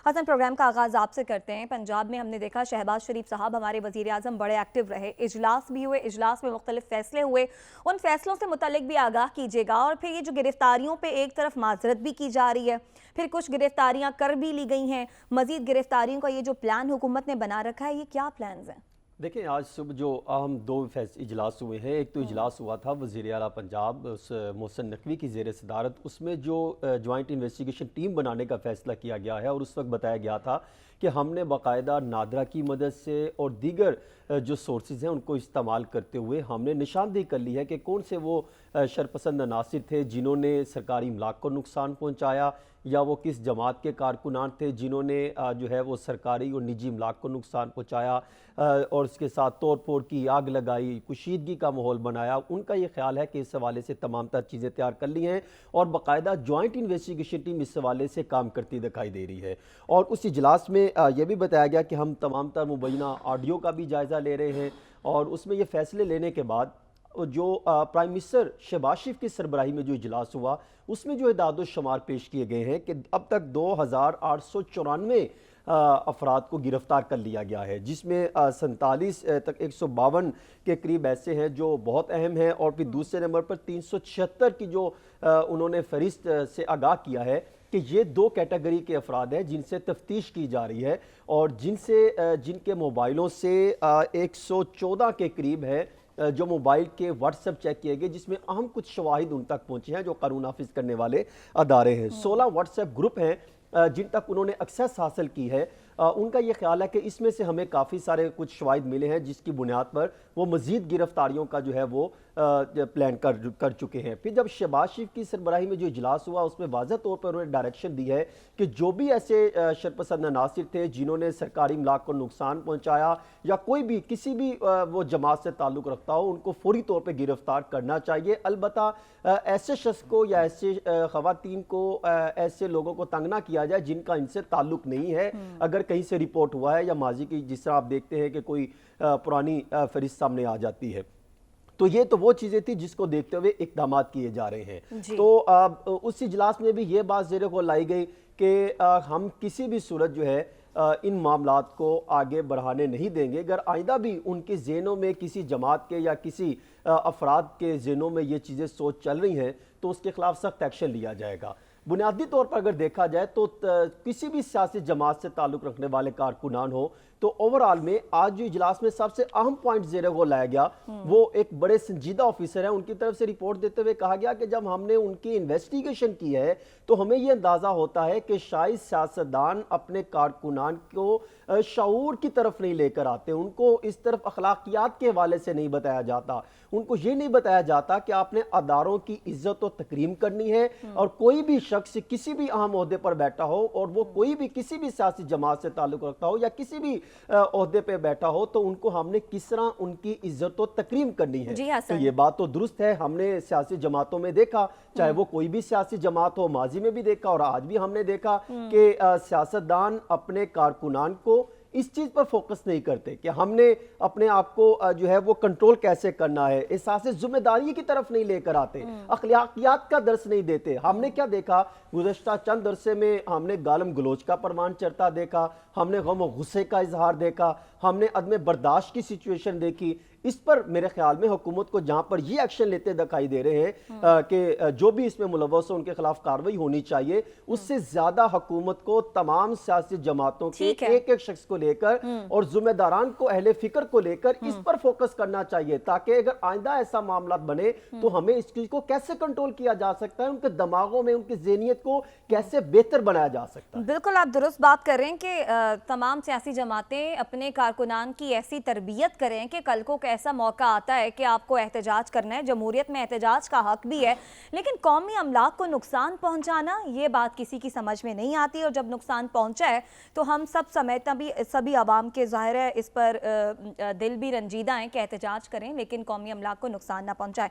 حسن، programme کا آغاز آپ سے کرتے ہیں۔ پنجاب میں ہم نے دیکھا شہباز شریف صاحب ہمارے وزیر اعظم بڑے ایکٹیو رہے، اجلاس بھی ہوئے، اجلاس میں مختلف فیصلے ہوئے، ان فیصلوں سے متعلق بھی آگاہ کیجیے گا۔ اور پھر یہ جو گرفتاریوں پہ ایک طرف معذرت بھی کی جا رہی ہے، پھر کچھ گرفتاریاں کر بھی لی گئی ہیں، مزید گرفتاریوں کا یہ جو پلان حکومت نے بنا رکھا ہے، یہ کیا پلانز ہیں؟ دیکھیں، آج صبح جو اہم دو اجلاس ہوئے ہیں، ایک تو اجلاس ہوا تھا وزیر اعلیٰ پنجاب محسن نقوی کی زیر صدارت، اس میں جو جوائنٹ انویسٹیگیشن ٹیم بنانے کا فیصلہ کیا گیا ہے، اور اس وقت بتایا گیا تھا کہ ہم نے باقاعدہ نادرا کی مدد سے اور دیگر جو سورسز ہیں ان کو استعمال کرتے ہوئے ہم نے نشاندہی کر لی ہے کہ کون سے وہ شرپسند عناصر تھے جنہوں نے سرکاری املاک کو نقصان پہنچایا، یا وہ کس جماعت کے کارکنان تھے جنہوں نے جو ہے وہ سرکاری اور نجی املاک کو نقصان پہنچایا اور اس کے ساتھ توڑ پھوڑ کی، آگ لگائی، کشیدگی کا ماحول بنایا۔ ان کا یہ خیال ہے کہ اس حوالے سے تمام تر چیزیں تیار کر لی ہیں اور باقاعدہ جوائنٹ انویسٹیگیشن ٹیم اس حوالے سے کام کرتی دکھائی دے رہی ہے۔ اور اس اجلاس میں یہ بھی بتایا گیا کہ ہم تمام تر مبینہ آڈیو کا بھی جائزہ لے رہے ہیں، اور اس میں یہ فیصلے لینے کے بعد جو پرائم منسٹر شہباز شریف کی سربراہی میں جو اجلاس ہوا، اس میں جو اعداد و شمار پیش کیے گئے ہیں کہ اب تک 2894 افراد کو گرفتار کر لیا گیا ہے، جس میں 47 تک 152 کے قریب ایسے ہیں جو بہت اہم ہیں، اور پھر دوسرے نمبر پر 376 کی جو انہوں نے فہرست سے آگاہ کیا ہے کہ یہ دو کیٹیگری کے افراد ہیں جن سے تفتیش کی جا رہی ہے، اور جن کے موبائلوں سے 114 کے قریب ہے جو موبائل کے واٹس ایپ چیک کیے گئے، جس میں اہم کچھ شواہد ان تک پہنچے ہیں جو قانون نافذ کرنے والے ادارے ہیں۔ 16 واٹس ایپ گروپ ہیں جن تک انہوں نے ایکسیس حاصل کی ہے۔ ان کا یہ خیال ہے کہ اس میں سے ہمیں کافی سارے کچھ شواہد ملے ہیں جس کی بنیاد پر وہ مزید گرفتاریوں کا جو ہے وہ پلان کر چکے ہیں۔ پھر جب شہباز شریف کی سربراہی میں جو اجلاس ہوا، اس میں واضح طور پر انہوں نے ڈائریکشن دی ہے کہ جو بھی ایسے شرپسند عناصر تھے جنہوں نے سرکاری املاک کو نقصان پہنچایا یا کوئی بھی کسی بھی وہ جماعت سے تعلق رکھتا ہو، ان کو فوری طور پہ گرفتار کرنا چاہیے۔ البتہ ایسے شخص کو یا ایسے خواتین کو، ایسے لوگوں کو تنگ نہ کیا جائے جن کا ان سے تعلق نہیں ہے، اگر کہیں سے رپورٹ ہوا ہے یا ماضی کی جس طرح آپ دیکھتے ہیں کہ کوئی پرانی فہرست سامنے آ جاتی ہے۔ تو یہ تو وہ چیزیں تھی جس کو دیکھتے ہوئے اقدامات کیے جا رہے ہیں۔ تو اس اجلاس میں بھی یہ بات زیر غور لائی گئی کہ ہم کسی بھی صورت جو ہے ان معاملات کو آگے بڑھانے نہیں دیں گے۔ اگر آئندہ بھی ان کے ذہنوں میں کسی جماعت کے یا کسی افراد کے ذہنوں میں یہ چیزیں سوچ چل رہی ہیں تو اس کے خلاف سخت ایکشن لیا جائے گا۔ بنیادی طور پر اگر دیکھا جائے تو کسی بھی سیاسی جماعت سے تعلق رکھنے والے کارکنان ہو تو اوورآل میں آج جو اجلاس میں سب سے اہم پوائنٹ زیر غور لایا گیا وہ ایک بڑے سنجیدہ آفیسر ہیں، ان کی طرف سے رپورٹ دیتے ہوئے کہا گیا کہ جب ہم نے ان کی انویسٹیگیشن کی ہے تو ہمیں یہ اندازہ ہوتا ہے کہ شاید سیاستدان اپنے کارکنان کو شعور کی طرف نہیں لے کر آتے، ان کو اس طرف اخلاقیات کے حوالے سے نہیں بتایا جاتا، ان کو یہ نہیں بتایا جاتا کہ آپ نے اداروں کی عزت و تکریم کرنی ہے، اور کوئی بھی شخص کسی بھی اہم عہدے پر بیٹھا ہو اور وہ کوئی بھی کسی بھی سیاسی جماعت سے تعلق رکھتا ہو یا کسی بھی عہدے پہ بیٹھا ہو تو ان کو ہم نے کس طرح ان کی عزت و تکریم کرنی ہے۔ تو یہ بات تو درست ہے، ہم نے سیاسی جماعتوں میں دیکھا، چاہے وہ کوئی بھی سیاسی جماعت ہو، ماضی میں بھی دیکھا اور آج بھی ہم نے دیکھا کہ سیاستدان اپنے کارکنان کو اس چیز پر فوکس نہیں کرتے کہ ہم نے اپنے آپ کو جو ہے وہ کنٹرول کیسے کرنا ہے، احساس ذمہ داری کی طرف نہیں لے کر آتے، اخلاقیات کا درس نہیں دیتے۔ ہم نے کیا دیکھا گزشتہ چند عرصے میں؟ ہم نے گالم گلوچ کا پروان چڑھتا دیکھا، ہم نے غم و غصے کا اظہار دیکھا، ہم نے عدم برداشت کی سچویشن دیکھی۔ اس پر میرے خیال میں حکومت کو جہاں پر یہ ایکشن لیتے دکھائی دے رہے ہیں کہ جو بھی اس میں ملوث ہو ان کے خلاف کارروائی ہونی چاہیے، اس سے زیادہ حکومت کو تمام سیاسی جماعتوں کے ایک ایک شخص کو لے کر اور ذمہ داران کو، اہل فکر کو لے کر اس پر فوکس کرنا چاہیے، تاکہ اگر آئندہ ایسا معاملات بنے تو ہمیں اس چیز کو کیسے کنٹرول کیا جا سکتا ہے، ان کے دماغوں میں ان کی ذہنیت کو کیسے بہتر بنایا جا سکتا ہے۔ بالکل آپ درست بات کر رہے ہیں کہ تمام سیاسی جماعتیں اپنے کارکنان کی ایسی تربیت کریں کہ کل کو ایسا موقع آتا ہے کہ آپ کو احتجاج کرنا ہے، جمہوریت میں احتجاج کا حق بھی ہے، لیکن قومی املاک کو نقصان پہنچانا یہ بات کسی کی سمجھ میں نہیں آتی، اور جب نقصان پہنچا ہے تو ہم سب سمیت بھی سبھی عوام کے ظاہر ہے اس پر دل بھی رنجیدہ ہیں کہ احتجاج کریں لیکن قومی املاک کو نقصان نہ پہنچائے۔